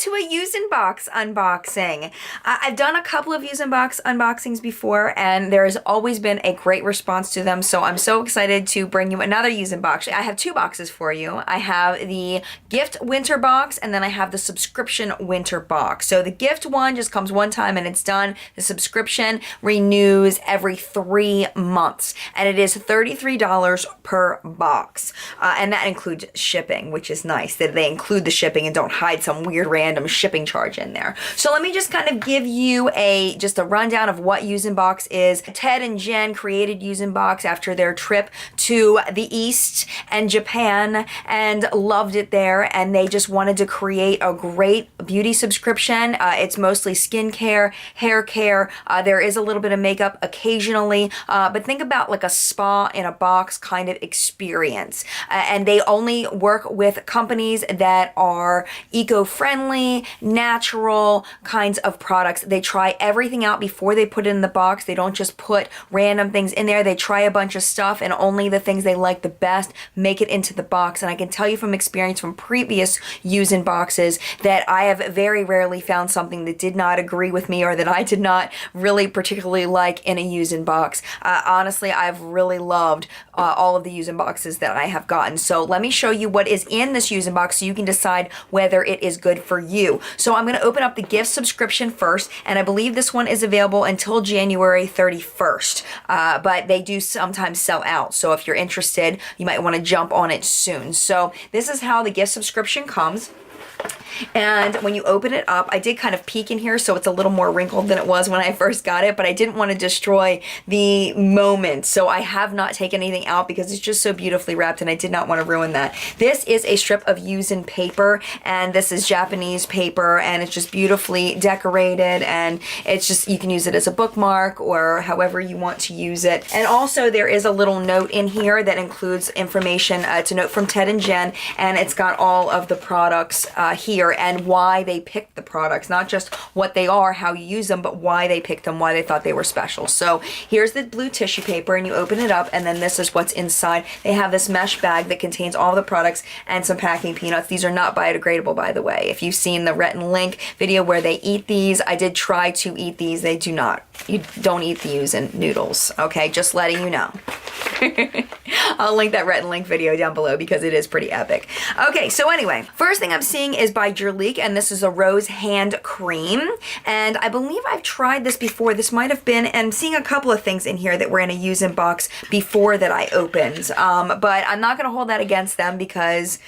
to a YuzenBox unboxing. I've done a couple of YuzenBox unboxings before, and there has always been a great response to them, so I'm so excited to bring you another YuzenBox. I have two boxes for you. I have the gift winter box, and then I have the subscription winter box. So the gift one just comes one time and it's done. The subscription renews every 3 months, and it is $33 per box, and that includes shipping, which is nice that they include the shipping and don't hide some weird random shipping charge in there. So let me just kind of give you just a rundown of what YuzenBox is. Ted and Jen created YuzenBox after their trip to the East and Japan and loved it there, and they just wanted to create a great beauty subscription. It's mostly skincare, hair care. There is a little bit of makeup occasionally, but think about like a spa in a box kind of experience. And they only work with companies that are eco-friendly, natural kinds of products. They try everything out before they put it in the box. They don't just put random things in there. They try a bunch of stuff, and only the things they like the best make it into the box. And I can tell you from experience from previous YuzenBoxes that I have very rarely found something that did not agree with me or that I did not really particularly like in a YuzenBox. Honestly, I've really loved all of the YuzenBoxes that I have gotten. So let me show you what is in this YuzenBox so you can decide whether it is good for you. So I'm going to open up the gift subscription first, and I believe this one is available until January 31st, but they do sometimes sell out. So if you're interested, you might want to jump on it soon. So this is how the gift subscription comes. And when you open it up, I did kind of peek in here, so it's a little more wrinkled than it was when I first got it, but I didn't want to destroy the moment, so I have not taken anything out because it's just so beautifully wrapped and I did not want to ruin that. This is a strip of Yuzen paper, and this is Japanese paper, and it's just beautifully decorated, and it's just, you can use it as a bookmark or however you want to use it. And also there is a little note in here that includes information. It's a note from Ted and Jen, and it's got all of the products here and why they picked the products, not just what they are, how you use them, but why they picked them, why they thought they were special. So here's the blue tissue paper, and you open it up, and then this is what's inside. They have this mesh bag that contains all the products and some packing peanuts. These are not biodegradable, by the way. If you've seen the Rhett and Link video where they eat these, I did try to eat these. They do not. You don't eat the Yuzen noodles, okay? Just letting you know. I'll link that Rhett and Link video down below because it is pretty epic. Okay, so anyway, first thing I'm seeing is by Jurlique, and this is a rose hand cream, and I believe I've tried this before. This might have been, and I'm seeing a couple of things in here that were in a YuzenBox before that I opened, but I'm not going to hold that against them because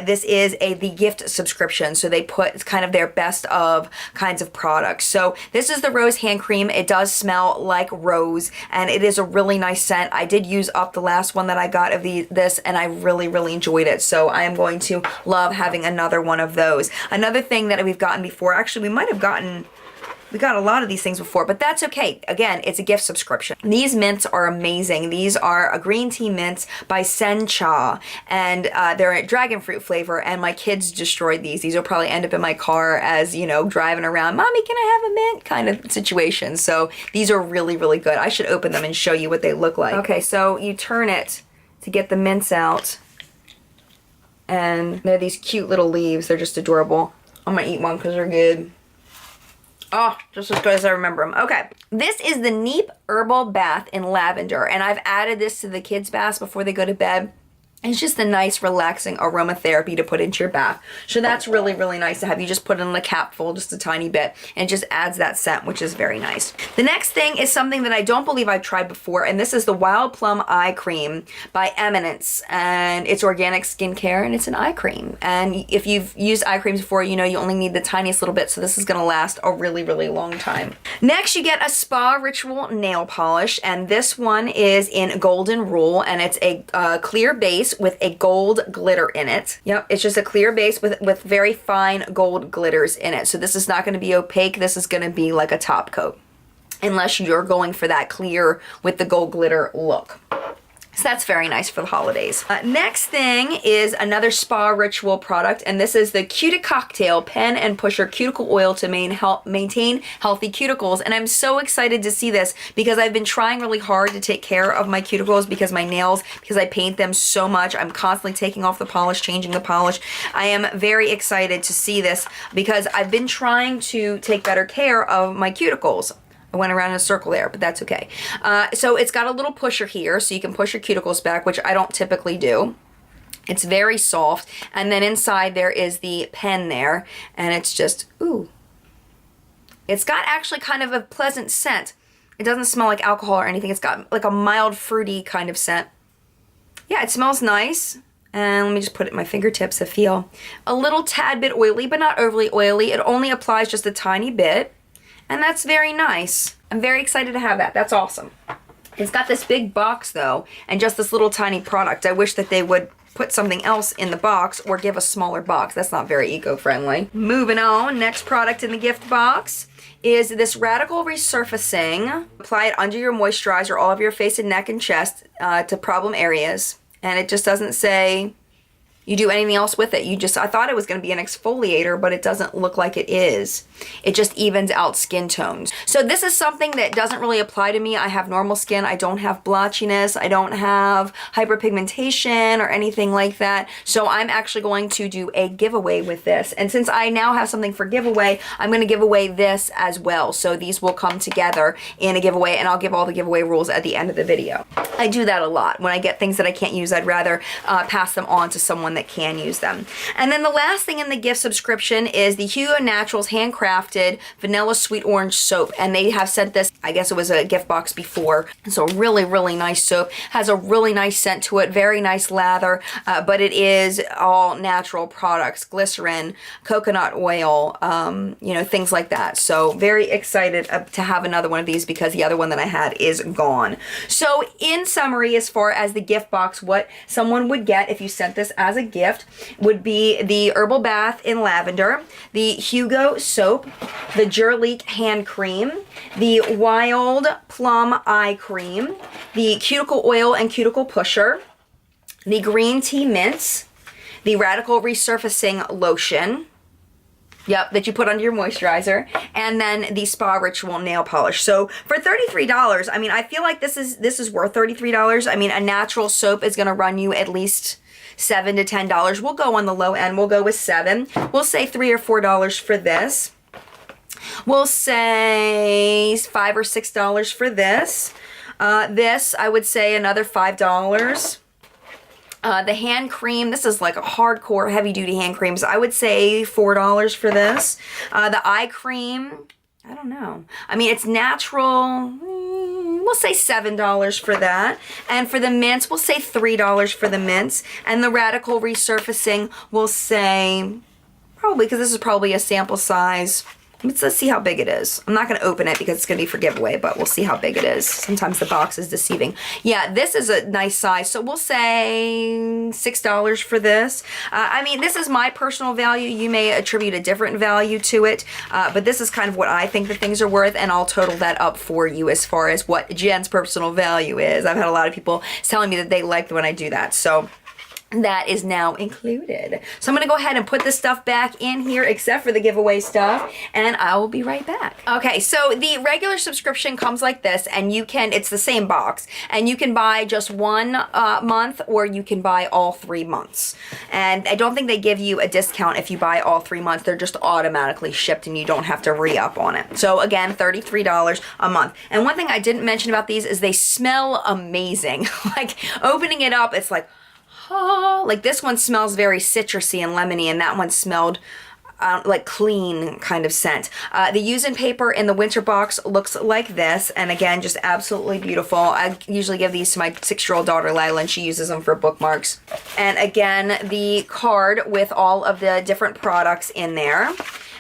this is the gift subscription, so they put kind of their best of kinds of products. So this is the rose hand cream. It does smell like rose, and it is a really nice scent. I did use up the last one that I got of this, and I really enjoyed it, so I am going to love having another one of those. Another thing that we've gotten before, actually we got a lot of these things before, but that's okay. Again, it's a gift subscription. These mints are amazing. These are a green tea mints by Sencha, and they're a dragon fruit flavor, and my kids destroyed these. These will probably end up in my car as, you know, driving around, Mommy, can I have a mint kind of situation. So these are really good. I should open them and show you what they look like. Okay, so you turn it to get the mints out, and they're these cute little leaves. They're just adorable. I'm gonna eat one because they're good. Oh, just as good as I remember them. Okay, this is the Kneipp Herbal Bath in Lavender, and I've added this to the kids' baths before they go to bed. It's just a nice, relaxing aromatherapy to put into your bath. So that's really nice to have. You just put it in a capful, just a tiny bit, and it just adds that scent, which is very nice. The next thing is something that I don't believe I've tried before, and this is the Wild Plum Eye Cream by Eminence. And it's organic skincare, and it's an eye cream. And if you've used eye creams before, you know you only need the tiniest little bit, so this is gonna last a really long time. Next, you get a Sparitual nail polish, and this one is in Golden Rule, and it's a clear base with a gold glitter in it. Yep, it's just a clear base with very fine gold glitters in it. So this is not going to be opaque. This is going to be like a top coat, unless you're going for that clear with the gold glitter look. So that's very nice for the holidays. Next thing is another Sparitual product, and this is the Cuti-Cocktail Pen and Pusher Cuticle Oil to maintain healthy cuticles. And I'm so excited to see this because I've been trying really hard to take care of my cuticles because my nails, because I paint them so much, I'm constantly taking off the polish, changing the polish. I am very excited to see this because I've been trying to take better care of my cuticles. I went around in a circle there, but that's okay. So it's got a little pusher here, so you can push your cuticles back, which I don't typically do. It's very soft. And then inside there is the pen there, and it's just, ooh. It's got actually kind of a pleasant scent. It doesn't smell like alcohol or anything. It's got like a mild fruity kind of scent. Yeah, it smells nice. And let me just put it in my fingertips to feel. A little tad bit oily, but not overly oily. It only applies just a tiny bit. And that's very nice. I'm very excited to have that. That's awesome. It's got this big box though, and just this little tiny product. I wish that they would put something else in the box or give a smaller box. That's not very eco-friendly. Moving on, next product in the gift box is this Radical Resurfacing. Apply it under your moisturizer, all of your face and neck and chest to problem areas. And it just doesn't say you do anything else with it. I thought it was going to be an exfoliator, but it doesn't look like it is. It just evens out skin tones. So this is something that doesn't really apply to me. I have normal skin. I don't have blotchiness. I don't have hyperpigmentation or anything like that. So I'm actually going to do a giveaway with this. And since I now have something for giveaway, I'm going to give away this as well. So these will come together in a giveaway, and I'll give all the giveaway rules at the end of the video. I do that a lot. When I get things that I can't use, I'd rather pass them on to someone that can use them. And then the last thing in the gift subscription is the Hugo Naturals handcrafted vanilla sweet orange soap, and they have sent this, I guess it was a gift box before. So really, really nice soap. Has a really nice scent to it, very nice lather, but it is all natural products, glycerin, coconut oil, you know, things like that. So very excited to have another one of these because the other one that I had is gone. So in summary, as far as the gift box, what someone would get if you sent this as a gift would be the Herbal Bath in Lavender, the Hugo soap, the Jurlique hand cream, the Wild Plum eye cream, the cuticle oil and cuticle pusher, the green tea mints, the Radical Resurfacing lotion, yep, that you put under your moisturizer, and then the Sparitual nail polish. So for $33, I mean, I feel like this is worth $33. I mean, a natural soap is going to run you at least $7 to $10. We'll go on the low end. We'll go with $7. We'll say $3 or $4 for this. We'll say $5 or $6 for this. This, I would say another $5. The hand cream, this is like a hardcore heavy duty hand creams. I would say $4 for this. The eye cream, I don't know. I mean, it's natural. We'll say $7 for that. And for the mints, we'll say $3 for the mints. And the Radical Resurfacing, we'll say, probably, because this is probably a sample size. Let's see how big it is. I'm not going to open it because it's going to be for giveaway, but we'll see how big it is. Sometimes the box is deceiving. Yeah, this is a nice size, so we'll say $6 for this. I mean, this is my personal value. You may attribute a different value to it, but this is kind of what I think the things are worth, and I'll total that up for you as far as what Jen's personal value is. I've had a lot of people telling me that they liked when I do that, so that is now included. So I'm going to go ahead and put this stuff back in here except for the giveaway stuff, and I will be right back. Okay, so the regular subscription comes like this, and you can, it's the same box, and you can buy just one month, or you can buy all 3 months. And I don't think they give you a discount if you buy all 3 months. They're just automatically shipped and you don't have to re-up on it. So again, $33 a month. And one thing I didn't mention about these is they smell amazing. Like opening it up, it's like, oh, like this one smells very citrusy and lemony, and that one smelled like clean kind of scent. The Yuzen paper in the winter box looks like this, and again, just absolutely beautiful. I usually give these to my 6-year-old daughter Lila, and she uses them for bookmarks. And again, the card with all of the different products in there.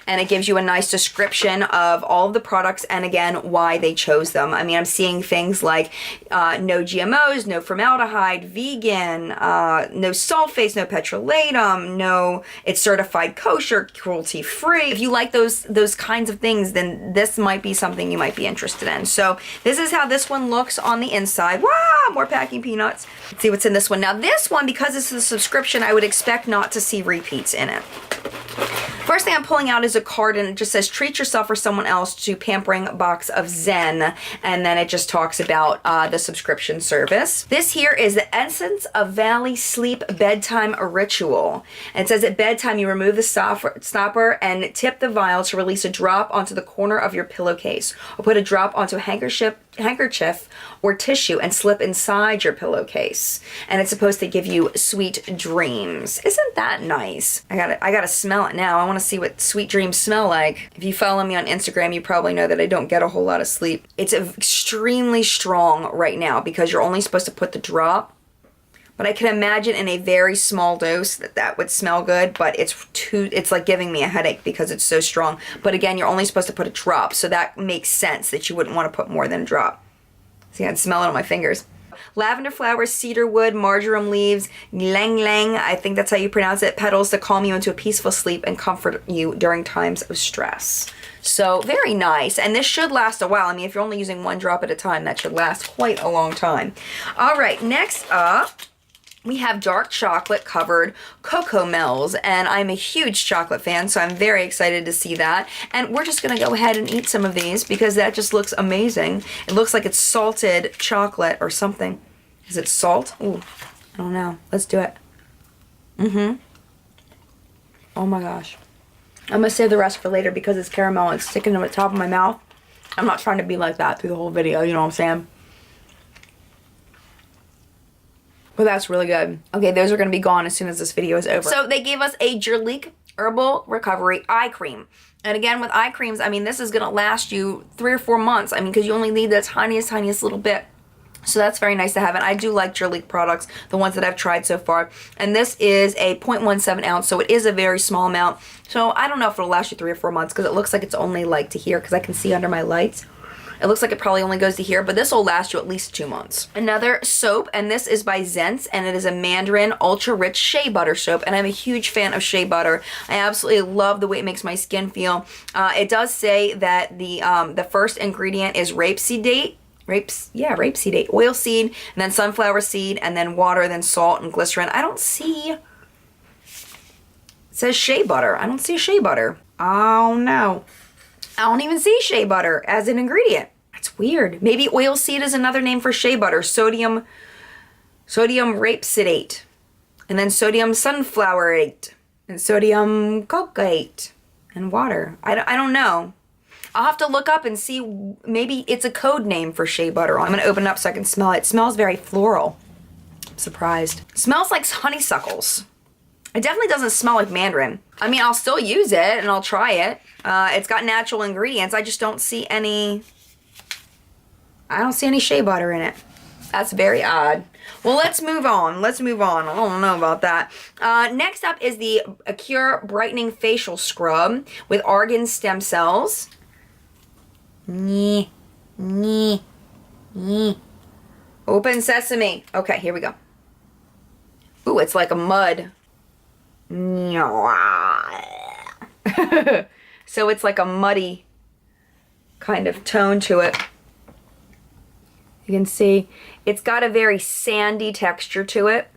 and it gives you a nice description of all of the products and again, why they chose them. I mean, I'm seeing things like no GMOs, no formaldehyde, vegan, no sulfates, no petrolatum, no, it's certified kosher, cruelty free. If you like those kinds of things, then this might be something you might be interested in. So this is how this one looks on the inside. Wow, more packing peanuts. Let's see what's in this one. Now this one, because this is a subscription, I would expect not to see repeats in it. First thing I'm pulling out is a card, and it just says treat yourself or someone else to pampering box of Zen, and then it just talks about the subscription service. This here is the Essence of Vali Sleep Bedtime Ritual. And it says at bedtime you remove the stopper and tip the vial to release a drop onto the corner of your pillowcase, or put a drop onto a handkerchief or tissue and slip inside your pillowcase. And it's supposed to give you sweet dreams. Isn't that nice? I gotta smell it now. I want to see what sweet dreams smell like. If you follow me on Instagram, you probably know that I don't get a whole lot of sleep. It's extremely strong right now because you're only supposed to put the drop. But I can imagine in a very small dose that would smell good, but it's like giving me a headache because it's so strong. But again, you're only supposed to put a drop, so that makes sense that you wouldn't want to put more than a drop. See, I can smell it on my fingers. Lavender flowers, cedar wood, marjoram leaves, ylang ylang, I think that's how you pronounce it, petals to calm you into a peaceful sleep and comfort you during times of stress. So very nice, and this should last a while. I mean, if you're only using one drop at a time, that should last quite a long time. All right, next up, we have dark chocolate covered cocoa mells, and I'm a huge chocolate fan, so I'm very excited to see that. And we're just gonna go ahead and eat some of these because that just looks amazing. It looks like it's salted chocolate or something. Is it salt? Ooh, I don't know. Let's do it. Oh my gosh. I'm gonna save the rest for later because it's caramel. It's sticking to the top of my mouth. I'm not trying to be like that through the whole video, you know what I'm saying? But that's really good. Okay, those are gonna be gone as soon as this video is over. So they gave us a Jurlique Herbal Recovery Eye Cream. And again, with eye creams, I mean, this is gonna last you 3 or 4 months. I mean, because you only need the tiniest little bit. So that's very nice to have. And I do like Jurlique products, the ones that I've tried so far. And this is a 0.17 ounce, so it is a very small amount. So I don't know if it'll last you 3 or 4 months because it looks like it's only like to here because I can see under my lights. It looks like it probably only goes to here, but this will last you at least 2 months. Another soap, and this is by Zents, and it is a Mandarin Ultra Rich Shea Butter soap, and I'm a huge fan of shea butter. I absolutely love the way it makes my skin feel. It does say that the first ingredient is rapeseed, oil seed, and then sunflower seed, and then water, then salt and glycerin. I don't see, it says shea butter. I don't see shea butter. Oh no. I don't even see shea butter as an ingredient. That's weird. Maybe oil seed is another name for shea butter. Sodium rapeseed, and then sodium sunflowerate, and sodium cocoate, and water. I don't know. I'll have to look up and see. Maybe it's a code name for shea butter. I'm gonna open it up so I can smell it. It smells very floral. I'm surprised. It smells like honeysuckles. It definitely doesn't smell like Mandarin. I mean, I'll still use it and I'll try it. It's got natural ingredients. I just don't see any, shea butter in it. That's very odd. Well, let's move on. I don't know about that. Next up is the Acure Brightening Facial Scrub with argan stem cells. Open sesame. Okay, here we go. Ooh, it's like a mud. So it's like a muddy kind of tone to it. You can see it's got a very sandy texture to it.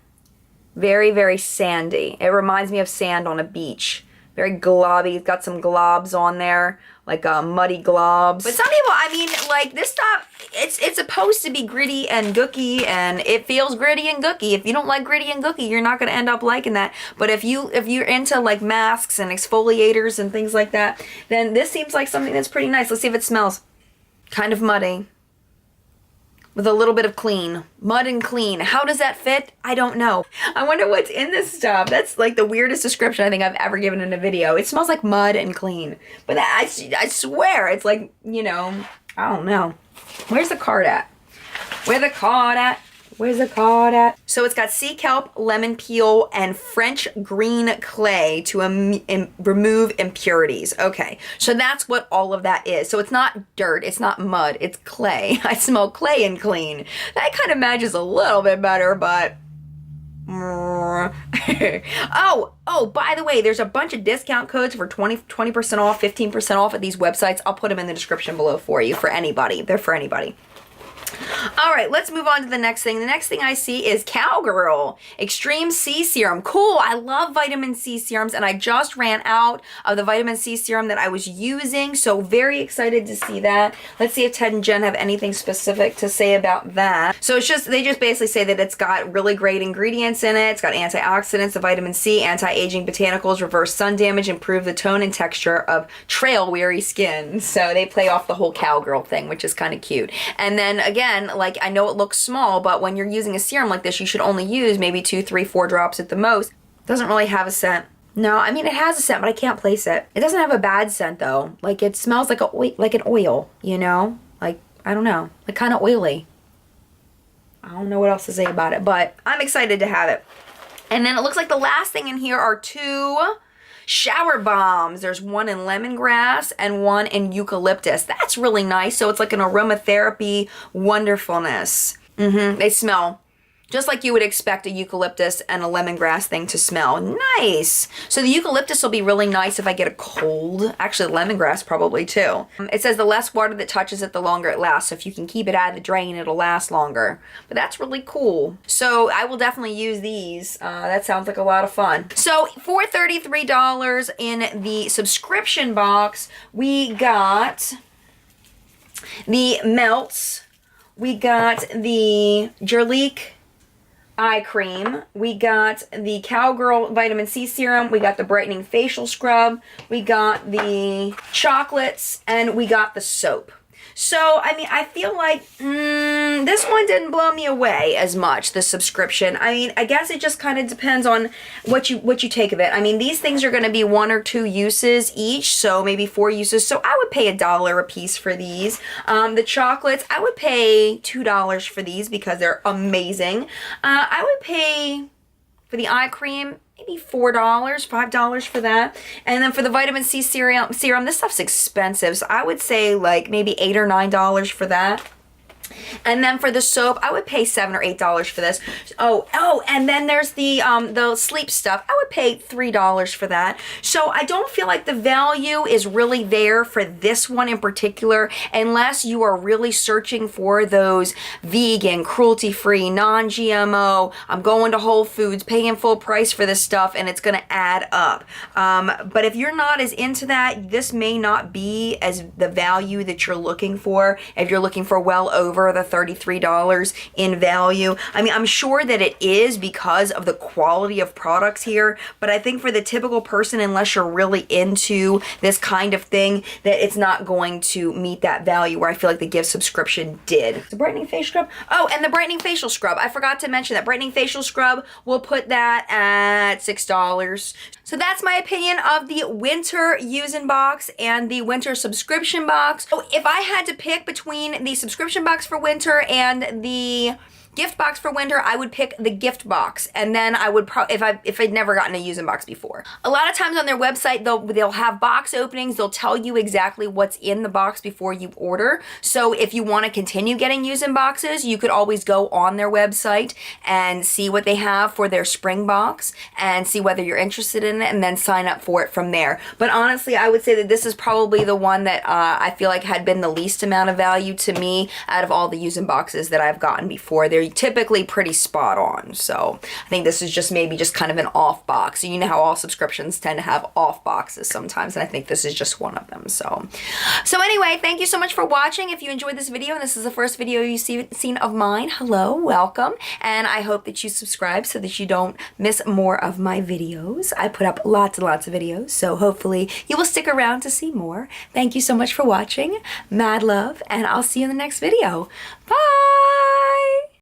Very, very sandy. It reminds me of sand on a beach. Very globby. It's got some globs on there, like muddy globs. But some people, I mean, like this stuff, it's supposed to be gritty and gooky, and it feels gritty and gooky. If you don't like gritty and gooky, you're not going to end up liking that. But if you're into like masks and exfoliators and things like that, then this seems like something that's pretty nice. Let's see if it smells. Kind of muddy. With a little bit of clean. Mud and clean. How does that fit? I don't know. I wonder what's in this stuff. That's like the weirdest description I think I've ever given in a video. It smells like mud and clean. But I swear, it's like, you know, I don't know. Where's the card at? Where the card at? Where's the card at? So it's got sea kelp, lemon peel, and French green clay to remove impurities. Okay, so that's what all of that is. So it's not dirt, it's not mud, it's clay. I smell clay and clean. That kind of matches a little bit better, but... oh, by the way, there's a bunch of discount codes for 20% off, 15% off at these websites. I'll put them in the description below for you, for anybody. They're for anybody. All right, let's move on to the next thing. The next thing I see is Cowgirl Extreme C Serum. Cool, I love vitamin C serums, and I just ran out of the vitamin C serum that I was using, so very excited to see that. Let's see if Ted and Jen have anything specific to say about that. So they just basically say that it's got really great ingredients in it. It's got antioxidants, the vitamin C, anti-aging botanicals, reverse sun damage, improve the tone and texture of trail-weary skin. So they play off the whole Cowgirl thing, which is kind of cute. And then again, like, I know it looks small, but when you're using a serum like this, you should only use maybe 2, 3, 4 drops at the most. Doesn't really have a scent. No, I mean, it has a scent, but I can't place it. It doesn't have a bad scent, though. Like, it smells like an oil, you know? Like, I don't know. Like, kind of oily. I don't know what else to say about it, but I'm excited to have it. And then it looks like the last thing in here are 2 shower bombs. There's one in lemongrass and one in eucalyptus. That's really nice. So it's like an aromatherapy wonderfulness. They smell just like you would expect a eucalyptus and a lemongrass thing to smell. Nice. So the eucalyptus will be really nice if I get a cold. Actually, lemongrass probably too. It says the less water that touches it, the longer it lasts. So if you can keep it out of the drain, it'll last longer. But that's really cool. So I will definitely use these. That sounds like a lot of fun. So for $33 in the subscription box, we got the melts. We got the Jurlique eye cream, we got the Cowgirl vitamin C serum, we got the brightening facial scrub, we got the chocolates, and we got the soap. So, I mean, I feel like this one didn't blow me away as much, the subscription. I mean, I guess it just kind of depends on what you take of it. I mean, these things are going to be 1 or 2 uses each, so maybe 4 uses. So I would pay $1 a piece for these. The chocolates, I would pay $2 for these because they're amazing. I would pay for the eye cream maybe $4, $5 for that. And then for the vitamin C serum, this stuff's expensive. So I would say like maybe $8 or $9 for that. And then for the soap, I would pay $7 or $8 for this. Oh, and then there's the sleep stuff. I would pay $3 for that. So I don't feel like the value is really there for this one in particular, unless you are really searching for those vegan, cruelty-free, non-GMO, I'm going to Whole Foods, paying full price for this stuff, and it's going to add up. But if you're not as into that, this may not be as the value that you're looking for. If you're looking for well over the $33 in value. I mean, I'm sure that it is because of the quality of products here, but I think for the typical person, unless you're really into this kind of thing, that it's not going to meet that value where I feel like the gift subscription did. The brightening facial scrub. Oh, and the brightening facial scrub. I forgot to mention that brightening facial scrub, we'll put that at $6. So that's my opinion of the winter Yuzen box and the winter subscription box. So if I had to pick between the subscription box for winter and the gift box for winter, I would pick the gift box, and then I would if I'd never gotten a Yuzen box before. A lot of times on their website, they'll have box openings. They'll tell you exactly what's in the box before you order. So if you want to continue getting Yuzen boxes, you could always go on their website and see what they have for their spring box and see whether you're interested in it, and then sign up for it from there. But honestly, I would say that this is probably the one that I feel like had been the least amount of value to me out of all the Yuzen boxes that I've gotten before. They're typically pretty spot on. So I think this is just maybe just kind of an off box. You know how all subscriptions tend to have off boxes sometimes, and I think this is just one of them. So anyway, thank you so much for watching. If you enjoyed this video and this is the first video you've seen of mine, hello, welcome. And I hope that you subscribe so that you don't miss more of my videos. I put up lots and lots of videos, so hopefully you will stick around to see more. Thank you so much for watching. Mad love, and I'll see you in the next video. Bye!